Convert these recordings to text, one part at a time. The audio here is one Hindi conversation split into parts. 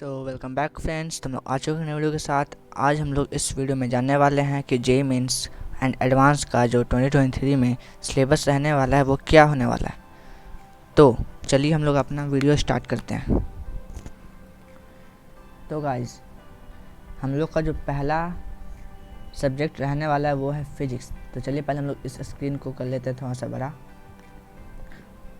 वेलकम बैक फ्रेंड्स, तुम लोग आ चुके हैं नए वीडियो के साथ। आज हम लोग इस वीडियो में जानने वाले हैं कि जेईई मेंस एंड एडवांस का जो 2023 में सिलेबस रहने वाला है वो क्या होने वाला है। तो चलिए हम लोग अपना वीडियो स्टार्ट करते हैं। तो गाइस, हम लोग का जो पहला सब्जेक्ट रहने वाला है वो है फिजिक्स। तो चलिए पहले हम लोग इस स्क्रीन को कर लेते हैं थोड़ा सा बड़ा।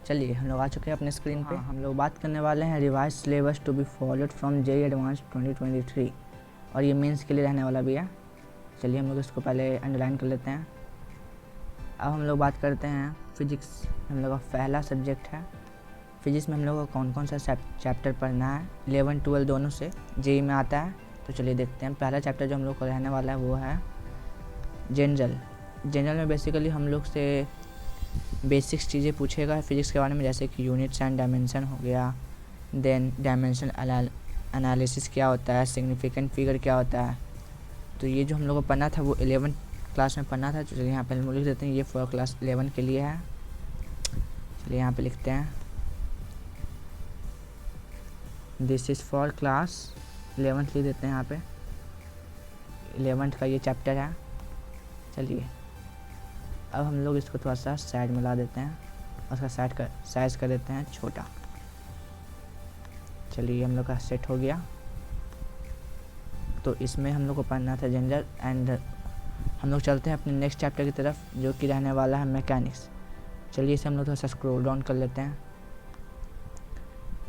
चलिए हम लोग आ चुके हैं अपने स्क्रीन पे। हम लोग बात करने वाले हैं revise syllabus to be followed from JEE advance 2023, और ये मेंस के लिए रहने वाला भी है। चलिए हम लोग इसको पहले अंडरलाइन कर लेते हैं। अब हम लोग बात करते हैं फिजिक्स। हम लोग का पहला सब्जेक्ट है फिजिक्स में। हम लोग को कौन कौन सा चैप्टर पढ़ना है, 11 12 दोनों से जेईई में आता है। तो चलिए देखते हैं। पहला चैप्टर जो हम लोग को रहने वाला है वो है जनरल में बेसिकली हम लोग से बेसिक्स चीज़ें पूछेगा फिजिक्स के बारे में, जैसे कि यूनिट्स एंड डायमेंशन हो गया, देन डायमेंशन एनालिसिस क्या होता है, सिग्निफिकेंट फिगर क्या होता है। तो ये जो हम लोग को पढ़ना था वो 11th क्लास में पढ़ना था। तो चलिए यहाँ पे हम लिख देते हैं, ये फॉर क्लास 11 के लिए है। चलिए यहाँ पे लिखते हैं this is for class 11th लिख देते हैं। यहाँ पे 11th का ये चैप्टर है। चलिए अब हम लोग इसको थोड़ा सा साइड में ला देते हैं और उसका साइज कर देते हैं छोटा। चलिए हम लोग का सेट हो गया। तो इसमें हम लोग को पढ़ना था जनरल एंड हम लोग चलते हैं अपने नेक्स्ट चैप्टर की तरफ, जो कि रहने वाला है मैकेनिक्स। चलिए इसे हम लोग थोड़ा सा स्क्रॉल डाउन कर लेते हैं।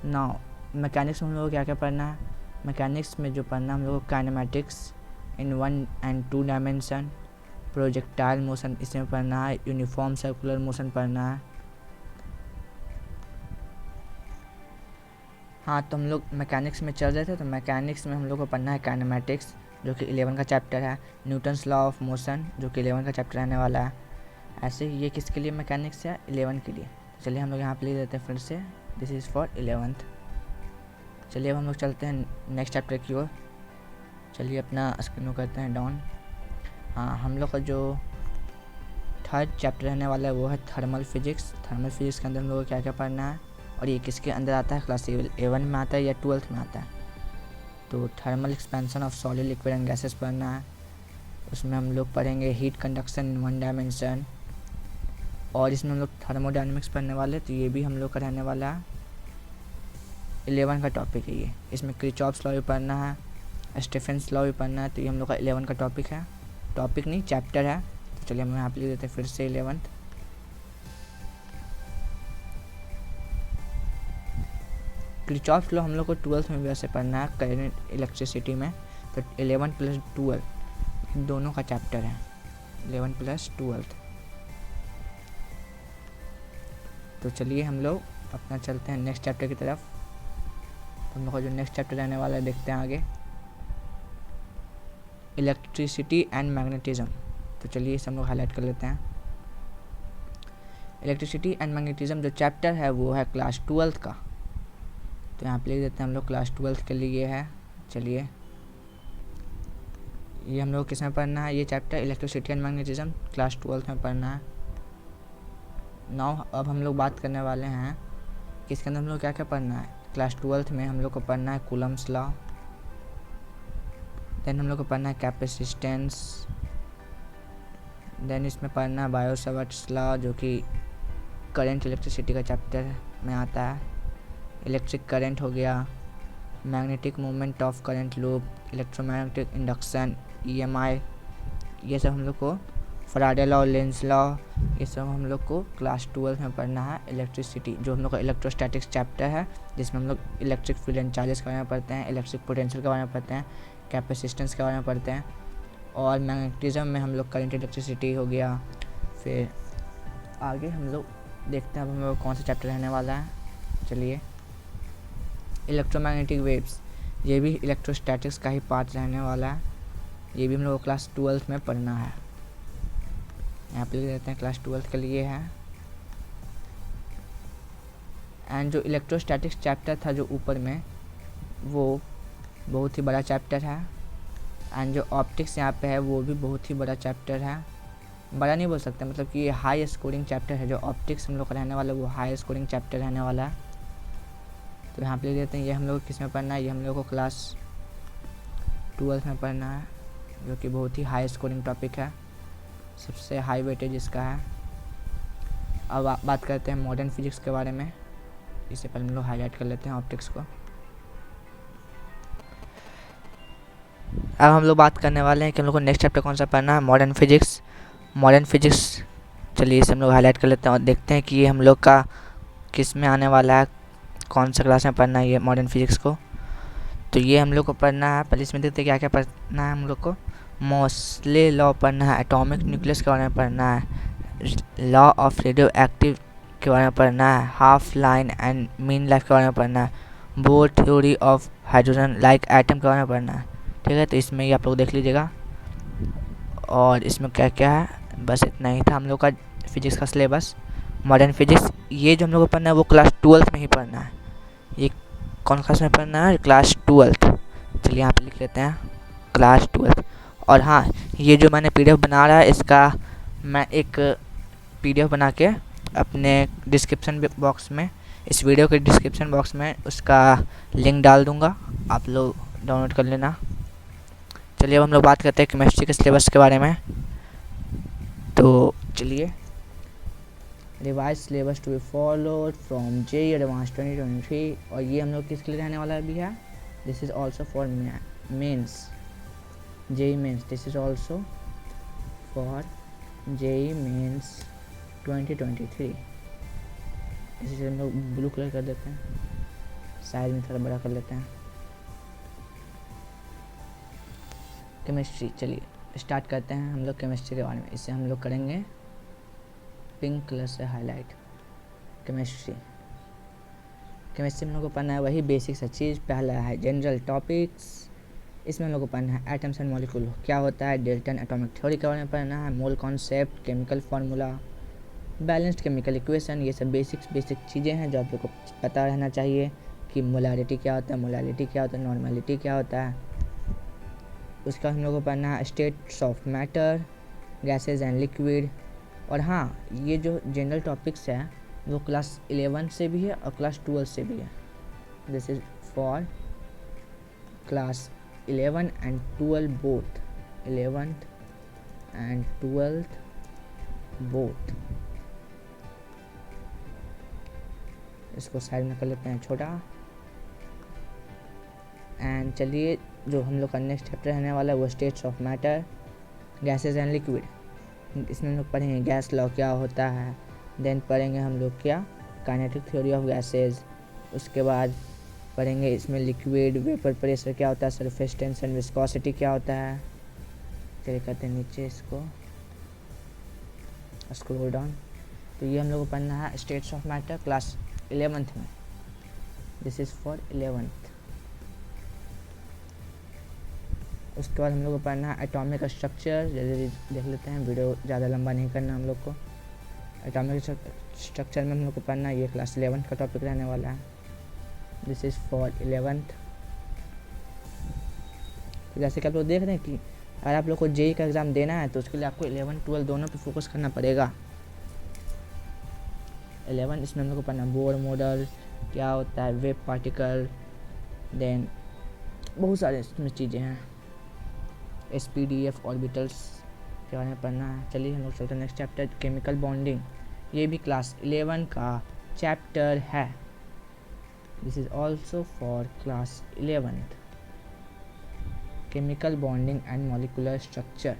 नाउ मैकेनिक्स में हम लोग को क्या क्या पढ़ना है। मैकेनिक्स में जो पढ़ना है हम लोग को kinematics in 1 and 2 dimension, projectile motion इसमें पढ़ना है, यूनिफॉर्म सर्कुलर मोशन पढ़ना है। हाँ, तो हम लोग मैकेनिक्स में चल रहे थे, तो मैकेनिक्स में हम लोग को पढ़ना है काइनेमेटिक्स, जो कि 11 का चैप्टर है, न्यूटन्स लॉ ऑफ मोशन, जो कि 11 का चैप्टर रहने वाला है। ऐसे ही ये किसके लिए मैकेनिक्स है, 11 के लिए। चलिए हम लोग यहाँ पे लिख देते हैं फिर से, दिस इज़ फॉर 11th। चलिए अब हम लोग चलते हैं नेक्स्ट चैप्टर की ओर। चलिए अपना स्क्रीन को करते हैं डाउन। हाँ, हम लोग का जो थर्ड चैप्टर रहने वाला है वो है थर्मल फिजिक्स। थर्मल फिजिक्स के अंदर हम लोग को क्या क्या पढ़ना है और ये किसके अंदर आता है, क्लास 11 में आता है या 12th में आता है। तो thermal expansion of solid liquid and gases पढ़ना है। उसमें हम लोग पढ़ेंगे हीट कंडक्शन इन 1 डायमेंशन, और इसमें हम लोग थर्मोडायनेमिक्स पढ़ने वाले हैं। तो ये भी हम लोग का रहने वाला है 11 का टॉपिक है ये। इसमें किरचॉफ्स लॉ भी पढ़ना है, स्टीफेंस लॉ भी पढ़ना है। तो ये हम लोग का 11 का टॉपिक है, टॉपिक नहीं चैप्टर है। तो चलिए हम यहाँ पे लिख देते हैं फिर से 11th। किरचॉफ्स लॉ हम लोग को 12th में वैसे पढ़ना है, करंट इलेक्ट्रिसिटी में। तो 11 + 12 दोनों का चैप्टर है, 11 + 12। तो चलिए हम लोग अपना चलते हैं नेक्स्ट चैप्टर की तरफ। तो हम लोग का जो नेक्स्ट चैप्टर रहने वाला है देखते हैं आगे, इलेक्ट्रिसिटी एंड मैग्नेटिज्म। तो चलिए इसे हम लोग हाईलाइट कर लेते हैं। इलेक्ट्रिसिटी एंड मैग्नेटिज्म जो चैप्टर है वो है क्लास 12th का। तो यहाँ पे लिख देते हैं हम लोग क्लास 12th के लिए है। चलिए ये हम लोग किस में पढ़ना है, ये chapter electricity and magnetism class 12th में पढ़ना है। नाउ अब हम लोग बात करने वाले हैं कि इसके अंदर हम लोग क्या क्या पढ़ना है। क्लास 12th में हम लोग को पढ़ना है कूलम्स लॉ, देन हम लोग को पढ़ना है कैपेसिटेंस, देन इसमें पढ़ना है बायो-सावर्ट्स लॉ, जो कि करंट इलेक्ट्रिसिटी का चैप्टर में आता है। इलेक्ट्रिक करंट हो गया, magnetic movement of current loop, electromagnetic induction, EMI, ये सब हम लोग को, फैराडे लॉ, लेंज लॉ, ये सब हम लोग को क्लास 12th में पढ़ना है। इलेक्ट्रिसिटी जो हम लोग का इलेक्ट्रोस्टैटिक्स चैप्टर है, जिसमें हम लोग इलेक्ट्रिक फील्ड एंड चार्जेस के बारे में पढ़ते हैं, इलेक्ट्रिक पोटेंशियल के बारे में पढ़ते हैं, कैपेसिटेंस के बारे में पढ़ते हैं, और मैग्नेटिज्म में हम लोग करंट इलेक्ट्रिसिटी हो गया। फिर आगे हम लोग देखते हैं अब हम लोग कौन सा चैप्टर रहने वाला है। चलिए इलेक्ट्रोमैग्नेटिक वेव्स, ये भी इलेक्ट्रोस्टैटिक्स का ही पार्ट रहने वाला है। ये भी हम लोग को क्लास 12th में पढ़ना है। यहाँ पे लिख देते हैं क्लास 12th के लिए है। एंड जो इलेक्ट्रोस्टैटिक्स चैप्टर था जो ऊपर में, वो बहुत ही बड़ा चैप्टर है। एंड जो ऑप्टिक्स यहाँ पे है वो भी बहुत ही बड़ा चैप्टर है। बड़ा नहीं बोल सकते, मतलब कि ये हाई स्कोरिंग चैप्टर है। जो ऑप्टिक्स हम लोग का रहने वाला है वो हाई स्कोरिंग चैप्टर रहने वाला है। तो यहाँ पे लिख देते हैं ये हम लोग को किस में पढ़ना है, ये हम लोग को क्लास 12 में पढ़ना है, जो कि बहुत ही हाई स्कोरिंग टॉपिक है, सबसे हाई वेटेज इसका है। अब बात करते हैं मॉडर्न फिजिक्स के बारे में। इससे पहले हम लोग हाईलाइट कर लेते हैं ऑप्टिक्स को। अब हम लोग बात करने वाले हैं कि हम लोग को नेक्स्ट चैप्टर कौन सा पढ़ना है, मॉडर्न फिजिक्स। मॉडर्न फिजिक्स चलिए इसे हम लोग हाईलाइट कर लेते हैं और देखते हैं कि ये हम लोग का किस में आने वाला है, कौन सा क्लास में पढ़ना है ये मॉडर्न फिजिक्स को। तो ये हम लोग को पढ़ना है, पहले इसमें देखते हैं क्या क्या पढ़ना है हम लोग को। मोस्ले लॉ पढ़ना है, एटॉमिक न्यूक्लियस के बारे में पढ़ना है, लॉ ऑफ रेडियो एक्टिव के बारे में पढ़ना है, half line and mean life के बारे में पढ़ना है, bore theory of hydrogen like atom के बारे में पढ़ना है। ठीक है, तो इसमें ये आप लोग देख लीजिएगा। और इसमें क्या क्या है, बस इतना ही था हम लोग का फिजिक्स का सिलेबस। मॉडर्न फिजिक्स ये जो हम लोग को पढ़ना है वो क्लास 12th में ही पढ़ना है। ये कौन क्लास में पढ़ना है, क्लास 12th। चलिए यहाँ पे लिख लेते हैं क्लास 12th। और हाँ, ये जो मैंने PDF बना रहा है इसका मैं एक PDF बना के अपने डिस्क्रिप्शन बॉक्स में, इस वीडियो के डिस्क्रिप्शन बॉक्स में उसका लिंक डाल दूँगा, आप लोग डाउनलोड कर लेना। चलिए अब हम लोग बात करते हैं केमिस्ट्री के सिलेबस के बारे में। तो चलिए, revise syllabus to be followed from JEE advance 2023। और ये हम लोग किसके लिए रहने वाला भी है, this is also for mains, JEE mains. This is also for JEE mains 2023। इसे हम लोग ब्लू कलर कर देते हैं, साइज में थोड़ा बड़ा कर लेते हैं। केमिस्ट्री, चलिए स्टार्ट करते हैं हम लोग केमिस्ट्री के बारे में। इसे हम लोग करेंगे पिंक कलर से हाईलाइट। केमिस्ट्री में हम लोग को पढ़ना है वही बेसिक सा चीज़। पहला है जनरल टॉपिक्स, इसमें हम लोग को पढ़ना है एटम्स एंड मॉलिक्यूल क्या होता है, डेल्टन एटॉमिक थ्योरी के बारे में पढ़ना है, mole concept, chemical formula, balanced chemical equation. ये सब बेसिक चीज़ें हैं जो आप लोग को पता रहना चाहिए कि मोलारिटी क्या होता है, मोलालिटी क्या होता है, नॉर्मलिटी क्या होता है। उसका हम लोग को पढ़ना है states of matter, gases and liquid. और हाँ, ये जो जनरल टॉपिक्स है वो क्लास 11 से भी है और क्लास 12 से भी है। This is for class 11 and 12 both, 11th and 12th both. इसको साइड में कर लेते हैं छोटा। एंड चलिए, जो हम लोग का नेक्स्ट चैप्टर रहने वाला है वो states of matter, gases and liquid. इसमें हम लोग पढ़ेंगे गैस लॉ क्या होता है, देन पढ़ेंगे हम लोग क्या, काइनेटिक थ्योरी ऑफ गैसेज। उसके बाद पढ़ेंगे इसमें लिक्विड, वेपर प्रेशर क्या होता है, सरफेस टेंशन, विस्कोसिटी क्या होता है। चलिए करते हैं नीचे इसको स्क्रॉल डाउन। तो ये हम लोग को पढ़ना है states of matter class 11th में, दिस इज़ फॉर 11th। उसके बाद हम लोग को पढ़ना है एटॉमिक स्ट्रक्चर। जल्दी देख लेते हैं, वीडियो ज़्यादा लंबा नहीं करना हम लोग को। एटॉमिक स्ट्रक्चर में हम लोग को पढ़ना है, ये क्लास 11th का टॉपिक रहने वाला है, दिस इज़ फॉर 11th। तो जैसे कि आप लोग देख रहे हैं कि अगर आप लोग को JEE का एग्ज़ाम देना है तो उसके लिए आपको 11 12 दोनों पे फोकस करना पड़ेगा। 11 इसमें हम लोग को पढ़ना बोर मॉडल क्या होता है, वेव पार्टिकल, देन बहुत सारे इसमें चीज़ें हैं, SPDF ऑर्बिटल्स के बारे में पढ़ना है। चलिए हम लोग चलते हैं नेक्स्ट चैप्टर, केमिकल बॉन्डिंग। ये भी क्लास 11 का चैप्टर है, this is also for class 11th। Chemical bonding and molecular structure,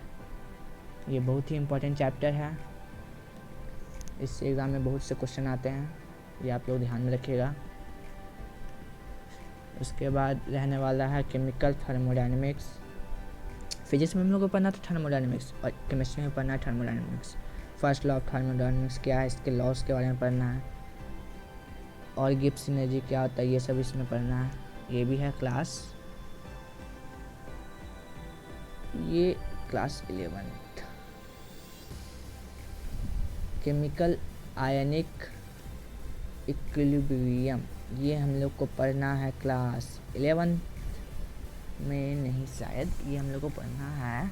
ये बहुत ही इम्पोर्टेंट चैप्टर है, इस एग्ज़ाम में बहुत से क्वेश्चन आते हैं, ये आप लोग ध्यान में रखिएगा। उसके बाद रहने वाला है केमिकल थर्मोडायनेमिक्स। फिजिक्स में हम लोग को पढ़ना था थर्मोडायनेमिक्स और केमिस्ट्री में पढ़ना है thermodynamics. First law of thermodynamics क्या है, इसके लॉस के बारे में पढ़ना है, और गिब्स एनर्जी क्या होता है, ये सब इसमें पढ़ना है। ये भी है class 11th। Chemical ionic equilibrium, ये हम लोग को पढ़ना है क्लास 11 में, नहीं शायद ये हम लोग को पढ़ना है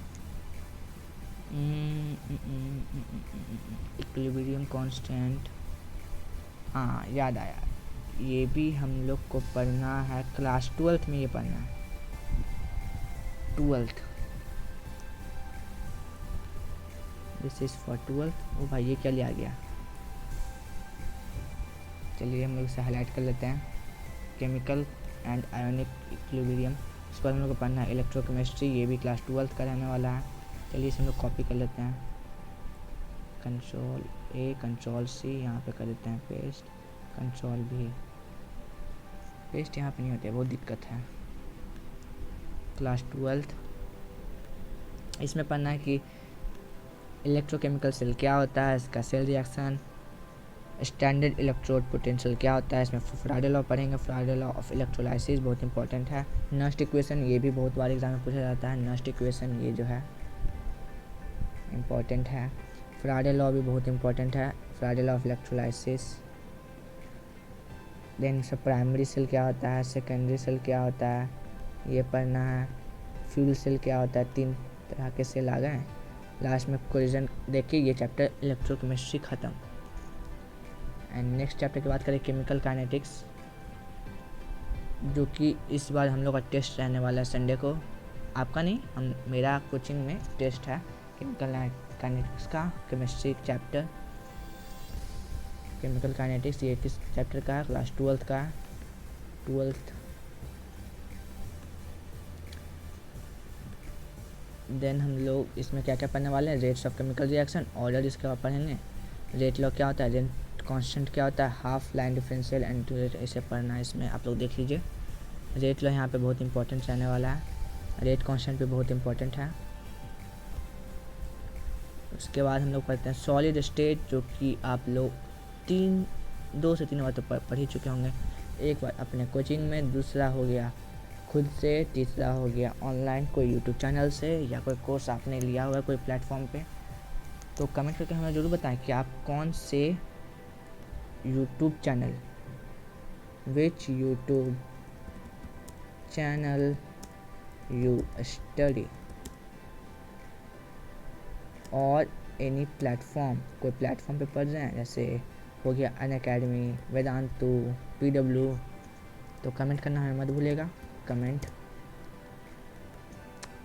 इक्विलिब्रियम कांस्टेंट। हाँ याद आया, ये भी हम लोग को पढ़ना है क्लास 12th में, ये पढ़ना है 12th। This is for 12th। ओ भाई ये क्या लिया गया, चलिए हम लोग इसे हाईलाइट कर लेते हैं। केमिकल एंड आयोनिक इक्विलिब्रियम, इस पर हम लोग को पढ़ना है इलेक्ट्रोकेमिस्ट्री, ये भी क्लास 12th का रहने वाला है। चलिए इसे हम लोग कॉपी कर लेते हैं, कंट्रोल ए कंट्रोल सी, यहाँ पे कर देते हैं पेस्ट, कंट्रोल भी, पेस्ट यहाँ पे नहीं होती है, बहुत दिक्कत है। क्लास 12th, इसमें पढ़ना है कि इलेक्ट्रोकेमिकल सेल क्या होता है, इसका cell reaction, standard electrode potential क्या होता है, इसमें फैराडे लॉ पढ़ेंगे, फैराडे लॉ ऑफ इलेक्ट्रोलाइसिस बहुत इंपॉर्टेंट है। नस्ट इक्वेशन, ये भी बहुत बार एग्जाम में पूछा जाता है, नस्ट इक्वेशन ये जो है इम्पॉर्टेंट है। फैराडे लॉ भी बहुत इंपॉर्टेंट है, Faraday law of electrolysis. Then सब प्राइमरी सेल क्या होता है, सेकेंडरी सेल क्या होता है, ये पढ़ना है। फ्यूल सेल क्या होता है, 3 तरह के सेल आ गए। लास्ट में कोलिजन देखिए, ये चैप्टर इलेक्ट्रोकेमिस्ट्री ख़त्म। एंड नेक्स्ट चैप्टर की बात करें केमिकल काइनेटिक्स, जो कि इस बार हम लोग का टेस्ट रहने वाला है संडे को, आपका नहीं, मेरा कोचिंग में टेस्ट है केमिकल काइनेटिक्स का, केमिस्ट्री चैप्टर केमिकल काइनेटिक्स। ये किस चैप्टर का है, क्लास 12th का है, 12th। देन हम लोग इसमें क्या क्या पढ़ने वाले हैं, rates of chemical reaction, order इसके बाद पढ़ेंगे। रेट लॉ क्या होता है, रेट कांस्टेंट क्या होता है, half line differential and rate, ऐसे पढ़ना है इसमें, आप लोग देख लीजिए। रेट लॉ यहाँ पे बहुत इंपॉर्टेंट रहने वाला है, रेट कांस्टेंट भी बहुत इंपॉर्टेंट है। उसके बाद हम लोग पढ़ते हैं सॉलिड स्टेट, जो कि आप लोग 2 से 3 बार तो पढ़ ही चुके होंगे, एक बार अपने कोचिंग में, दूसरा हो गया खुद से, तीसरा हो गया ऑनलाइन कोई यूट्यूब चैनल से, या कोई कोर्स आपने लिया हुआ कोई प्लेटफॉर्म पे। तो कमेंट करके हमें ज़रूर बताएं कि आप कौन से YouTube channel, which YouTube channel you study, और एनी प्लेटफॉर्म, कोई प्लेटफॉर्म पे पढ़ रहे हैं, जैसे हो गया अनअकैडमी, वेदांतु, PW। तो कमेंट करना हमें मत भूलिएगा, कमेंट।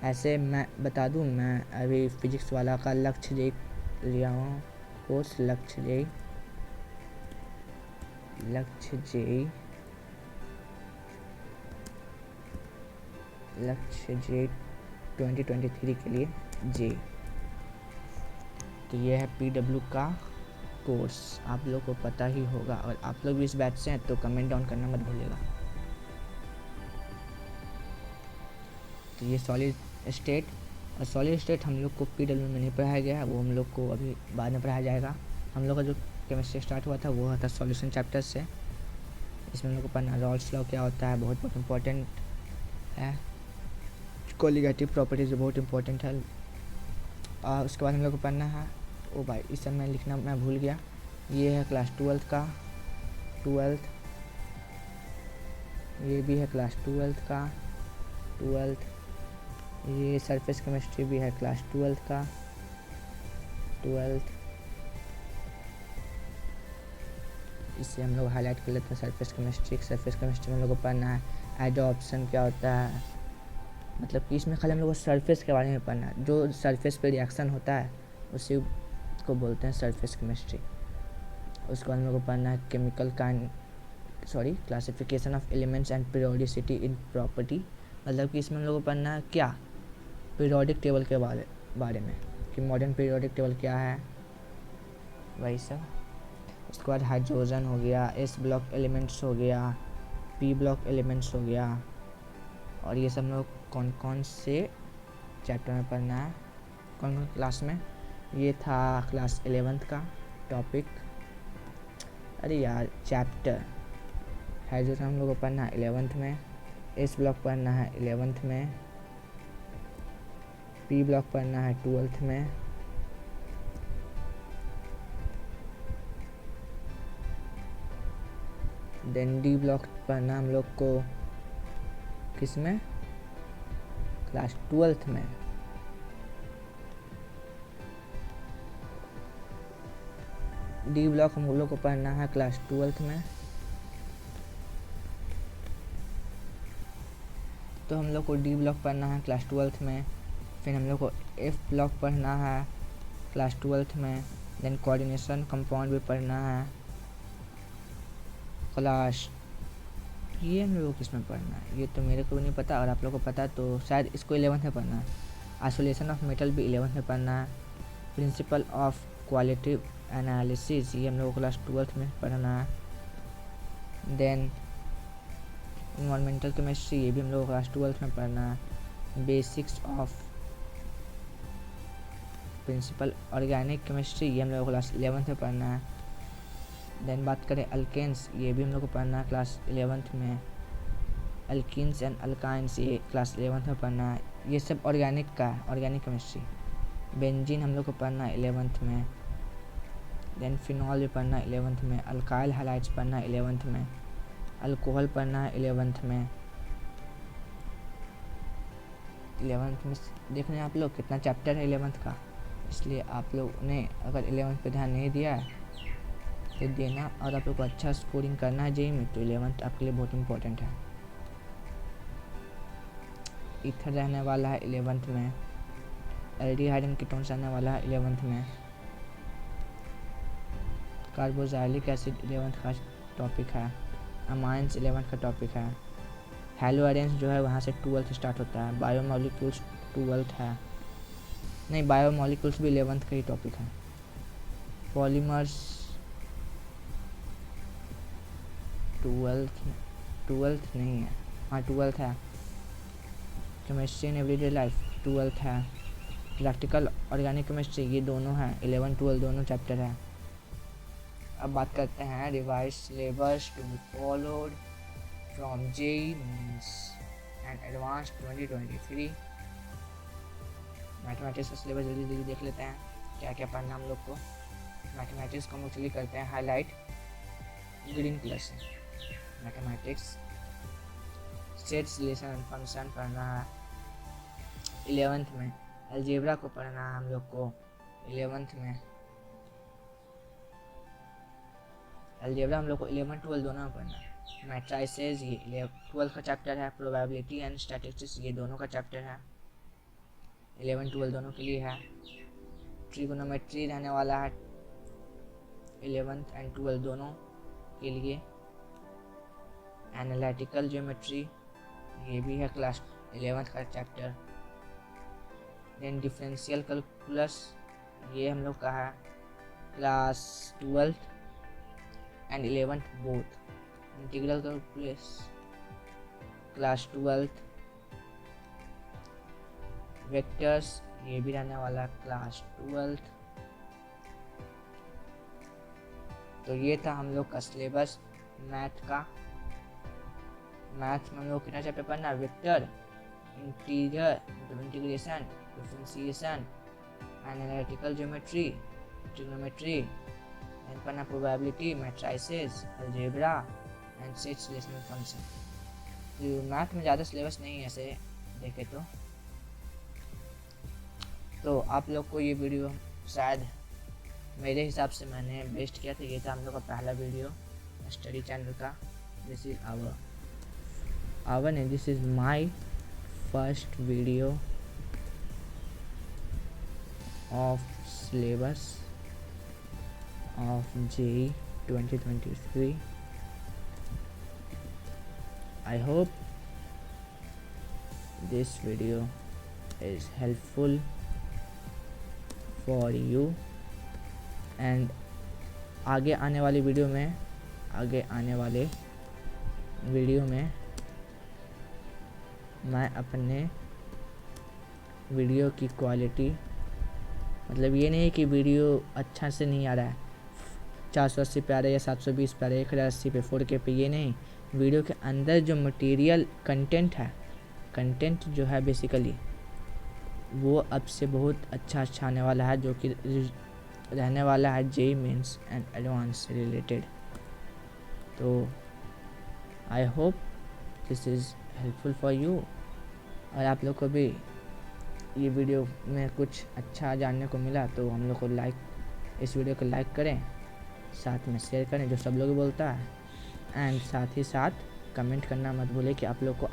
ऐसे मैं बता दूं, मैं अभी फिजिक्स वाला का लक्ष्य जेई लिया हूँ कोर्स, लक्ष्य जेई 2023 के लिए जेई। तो ये है PW का कोर्स, आप लोग को पता ही होगा, और आप लोग भी इस बैच से हैं तो कमेंट डाउन करना मत भूलिएगा। तो ये सॉलिड स्टेट, और सॉलिड स्टेट हम लोग को PW में नहीं पढ़ाया गया है, वो हम लोग को अभी बाद में पढ़ाया जाएगा। हम लोग का जो केमिस्ट्री स्टार्ट हुआ था वो हुआ था सॉल्यूशन चैप्टर से। इसमें हम लोग को पढ़ना रॉल्स लॉ क्या होता है, बहुत बहुत इंपॉर्टेंट है। कोलिगेटिव प्रॉपर्टीज बहुत इंपॉर्टेंट है। और उसके बाद हम लोग को पढ़ना है, ओ भाई इस समय लिखना मैं भूल गया, ये है क्लास 12th का, 12th, ये भी है क्लास 12th का, 12th, ये सरफेस केमिस्ट्री भी है क्लास 12th का, 12th। इसे हम लोग हाईलाइट कर लेते हैं, सरफेस केमिस्ट्री। सरफेस केमिस्ट्री में हम लोग को पढ़ना है एडॉप्शन क्या होता है, मतलब कि इसमें खाली हम लोग को सरफेस के बारे में पढ़ना है, जो सरफेस पे रिएक्शन होता है उसी को बोलते हैं सरफेस केमिस्ट्री। उसके बाद हम लोग को पढ़ना है classification of elements and periodicity in property, मतलब कि इसमें हम लोग को पढ़ना है क्या, पीरियोडिक टेबल के बारे में, कि मॉडर्न पीरियोडिक टेबल क्या है, वही सब। उसके बाद हाइड्रोजन हो गया, S ब्लॉक एलिमेंट्स हो गया, P ब्लॉक एलिमेंट्स हो गया, और ये सब लोग कौन कौन से चैप्टर में पढ़ना है, कौन कौन क्लास में। ये था क्लास 11th का टॉपिक, अरे यार चैप्टर। हाइड्रोजन हम लोग को पढ़ना है 11th में, S ब्लॉक पढ़ना है 11th में, P ब्लॉक पढ़ना है 12th में, देन D ब्लॉक पढ़ना हम लोग को किस में, क्लास 12th में। D ब्लॉक हम लोग को पढ़ना है क्लास 12th में। तो हम लोग को डी ब्लॉक पढ़ना है क्लास 12th में, फिर हम लोग को एफ ब्लॉक पढ़ना है क्लास 12th में, देन कोऑर्डिनेशन कंपाउंड भी पढ़ना है क्लास, ये हम लोग को किस में पढ़ना है ये तो मेरे को भी नहीं पता, और आप लोग को पता तो शायद इसको 11th में पढ़ना है। आइसोलेशन ऑफ मेटल भी 11th में पढ़ना है। प्रिंसिपल ऑफ क्वालिटेटिव एनालिसिस ये हम लोग को क्लास 12th में पढ़ना है। देन इन्वायरमेंटल केमिस्ट्री ये भी हम लोग को क्लास 12th में पढ़ना है। Basics of principle organic chemistry ये हम लोग को क्लास 11th में पढ़ना है। देन बात करें अल्केन्स, ये भी हम लोग को पढ़ना है क्लास 11th में। अल्किन्स एंड अल्काइंस ये क्लास 11th में पढ़ना है। ये सब ऑर्गेनिक का है, ऑर्गेनिक केमिस्ट्री। बेंजीन हम लोग को पढ़ना है 11th में। देन फिनॉल भी पढ़ना है 11th में। अल्काइल हैलाइड्स पढ़ना है 11th में। अल्कोहल पढ़ना है 11th में। 11th में देख रहे हैं आप लोग कितना चैप्टर है 11th का, इसलिए आप लोग ने अगर 11th पे ध्यान नहीं दिया है तो देना, और आप लोग को अच्छा स्कोरिंग करना है जेईई में तो 11th आपके लिए बहुत इंपॉर्टेंट है। ईथर रहने वाला है 11th में। एल्डिहाइड कीटोन्स रहने वाला है 11th में। कार्बोक्सिलिक एसिड 11th का टॉपिक है। अमाइंस 11th का टॉपिक है। हैलोअरेंस जो है वहाँ से 12th स्टार्ट होता है। बायोमोलिक्यूल्स 12th है, नहीं बायोमोलिक्यूल्स भी 11th का ही टॉपिक है। पॉलीमर्स 12th नहीं है, हाँ 12th है। Chemistry in everyday life 12th है। प्रैक्टिकल ऑर्गेनिक केमिस्ट्री ये दोनों हैं, 11 12 दोनों चैप्टर है। अब बात करते हैं revise syllabus to be followed from JEE mains and advance 2023। Mathematics का सिलेबस जल्दी जल्दी देख लेते हैं क्या क्या पढ़ना हम लोग को। मैथमेटिक्स को हम एक्चुअली करते हैं हाईलाइट ग्रीन कलर से। Mathematics sets relation and function पढ़ना है 11th में। अलजेब्रा को पढ़ना है हम लोग को 11th में। अलजेब्रा हम लोग को 11 12 दोनों में पढ़ना है। मैट्राइसेस ये 12th का चैप्टर है। प्रोबेबिलिटी एंड स्टैटिस्टिक्स ये दोनों का चैप्टर है, 11 12 दोनों के लिए है। ट्रिगोनोमेट्री रहने वाला है 11th एंड 12 दोनों के लिए। एनालिटिकल ज्योमेट्री ये भी है क्लास 11th का चैप्टर। देन डिफरेंशियल कैलकुलस ये हम लोग का है class 12th and 11th both. Integral calculus class 12th। Vectors ये भी रहने वाला क्लास 12th। तो ये था हम लोग का सिलेबस मैथ का। मैथ में हम लोग कितना चैप्टर पढ़ना है? Vector, integral, integration, differentiation, analytical geometry, trigonometry, and पढ़ना probability, matrices, algebra and sets relational function. तो मैथ में ज़्यादा सिलेबस नहीं है ऐसे देखे तो आप लोग को ये वीडियो शायद मेरे हिसाब से मैंने बेस्ट किया था। ये था हम लोग का पहला वीडियो स्टडी चैनल का। This is this is my first video of syllabus of JEE 2023। I hope this video is helpful for you and आगे आने वाले वीडियो में मैं अपने वीडियो की क्वालिटी, मतलब ये नहीं कि वीडियो अच्छा से नहीं आ रहा है 480 पे आ रहा है या 720 पे आ रहा है 1080 पे 4K पे, ये नहीं, वीडियो के अंदर जो मटेरियल कंटेंट जो है बेसिकली वो अब से बहुत अच्छा आने वाला है, जो कि रहने वाला है जेईई मेंस एंड एडवांस से रिलेटेड। तो I hope this is helpful for you. और आप लोग को भी ये वीडियो में कुछ अच्छा जानने को मिला तो हम लोग को इस वीडियो को लाइक करें, साथ में शेयर करें जो सब लोग बोलता है, एंड साथ ही साथ कमेंट करना मत भूलिए कि आप लोग को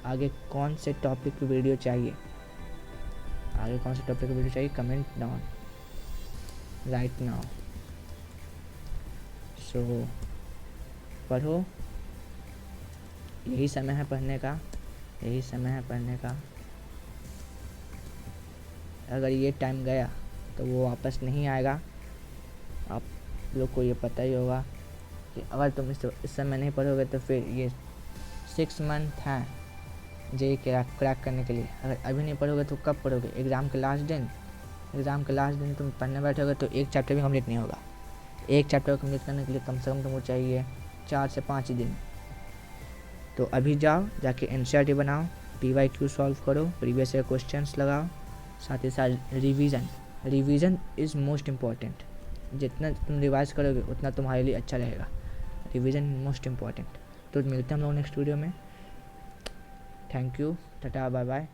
आगे कौन से टॉपिक की वीडियो चाहिए, आगे कौन से टॉपिक की वीडियो चाहिए। Comment down right now. So पढ़ो, यही समय है पढ़ने का, यही समय है पढ़ने का। अगर ये टाइम गया तो वो वापस नहीं आएगा। आप लोग को ये पता ही होगा कि अगर तुम इस समय नहीं पढ़ोगे तो फिर ये 6 मंथ हैं जे क्रैक करने के लिए। अगर अभी नहीं पढ़ोगे तो कब पढ़ोगे? एग्ज़ाम के लास्ट दिन तुम पढ़ने बैठोगे तो एक चैप्टर भी कंप्लीट नहीं होगा। एक चैप्टर कंप्लीट करने के लिए कम से कम तुमको चाहिए 4 से 5 दिन। तो अभी जाओ, जाके एनसीईआरटी बनाओ, PYQ सॉल्व करो, प्रीवियस ईयर क्वेश्चंस लगाओ, साथ ही साथ रिवीजन इज़ मोस्ट इम्पॉर्टेंट। जितना तुम रिवाइज करोगे उतना तुम्हारे लिए अच्छा रहेगा। Revision most important. तो मिलते हैं हम लोग नेक्स्ट वीडियो में। Thank you, tata, bye bye.